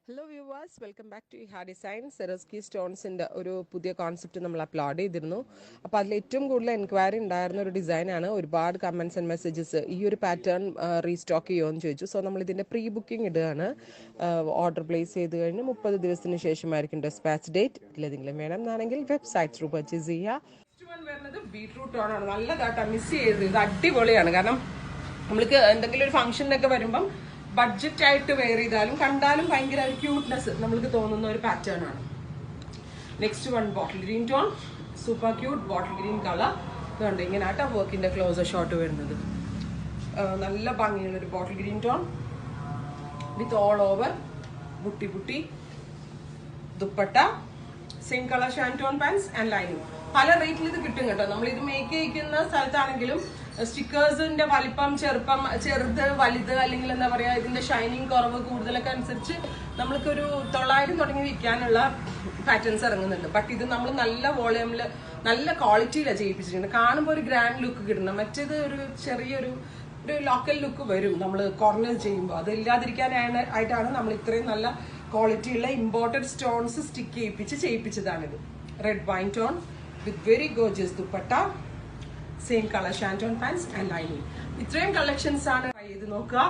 Hello viewers, welcome back to Iha design. സെറസ്കി സ്റ്റോൺസിൻ്റെ ഒരു പുതിയ കോൺസെപ്റ്റ് നമ്മൾ അപ്ലോഡ് ചെയ്തിരുന്നു. അപ്പോൾ അതിൽ ഏറ്റവും കൂടുതൽ എൻക്വയറി ഉണ്ടായിരുന്ന ഒരു ഡിസൈനാണ്. ഒരുപാട് കമൻറ്റ്സ് ആൻഡ് മെസ്സേജസ് ഈ ഒരു പാറ്റേൺ റീസ്റ്റോക്ക് ചെയ്യുമോ എന്ന് ചോദിച്ചു. സോ നമ്മൾ ഇതിൻ്റെ പ്രീ ബുക്കിംഗ് ഇടുകയാണ്. ഓർഡർ പ്ലേസ് ചെയ്ത് കഴിഞ്ഞ് 30 ദിവസത്തിന് ശേഷമായിരിക്കും ഡെസ്പാച്ച് ഡേറ്റ്. ഇതിലെന്തെങ്കിലും വേണം എന്നാണെങ്കിൽ വെബ്സൈറ്റ് ത്രൂ പർച്ചേസ് ചെയ്യുക. നെക്സ്റ്റ് വൺ വരുന്നത് ബീട്രൂട്ട് ആണ്. നല്ലതാട്ടോ, മിസ് ചെയ്തത്. ഇത് അടിപൊളിയാണ്. കാരണം നമ്മൾക്ക് എന്തെങ്കിലും ഒരു ഫംഗ്ഷനൊക്കെ വരുമ്പം ബഡ്ജറ്റ് ആയിട്ട് വെയർ ചെയ്താലും കണ്ടാലും ഭയങ്കര ഒരു ക്യൂട്ട്നെസ് നമ്മൾക്ക് തോന്നുന്ന ഒരു പാറ്റേൺ ആണ്. നെക്സ്റ്റ് വൺ ബോട്ടിൽ green tone, super cute bottle green colour. ഇതുണ്ട്, ഇങ്ങനെ ആട്ടോ വർക്കിന്റെ ക്ലോസർ ഷോട്ട് വരുന്നത്. നല്ല ഭംഗിയുള്ള ഒരു bottle green tone with all over ബുട്ടി ബുട്ടി dupatta, same colour ഷാൻറ്റോൺ pants and lining. പല റേറ്റിൽ ഇത് കിട്ടും കേട്ടോ. നമ്മൾ ഇത് മേക്ക് ചെയ്യിക്കുന്ന സ്ഥലത്താണെങ്കിലും സ്റ്റിക്കേഴ്സിന്റെ വലിപ്പം ചെറുത് വലുത്, അല്ലെങ്കിൽ എന്താ പറയാ, ഇതിന്റെ ഷൈനിങ് കുറവ് കൂടുതലൊക്കെ അനുസരിച്ച് നമ്മൾക്കൊരു 900 തുടങ്ങി വിൽക്കാനുള്ള പാറ്റേൺസ് ഇറങ്ങുന്നുണ്ട്. ബട്ട് ഇത് നമ്മൾ നല്ല വോളിയൂമില് നല്ല ക്വാളിറ്റിയിലാണ് ചെയ്യിപ്പിച്ചിട്ടുണ്ട്. കാണുമ്പോൾ ഒരു ഗ്രാൻഡ് ലുക്ക് കിട്ടണം. മറ്റേത് ഒരു ചെറിയൊരു ലോക്കൽ ലുക്ക് വരും നമ്മൾ കോർണർ ചെയ്യുമ്പോൾ. അത് ഇല്ലാതിരിക്കാനായിട്ടാണ് നമ്മൾ ഇത്രയും നല്ല ക്വാളിറ്റിയുള്ള ഇമ്പോർട്ടഡ് സ്റ്റോൺസ് സ്റ്റിക്ക് ചെയ്യിപ്പിച്ചതാണിത്. Red wine tone with very gorgeous dupatta, same colour ഷാൻറ്റോൺ pants and lining. ഇത്രയും കളക്ഷൻസ് ആണ്. ട്രൈ ചെയ്ത് നോക്കുക.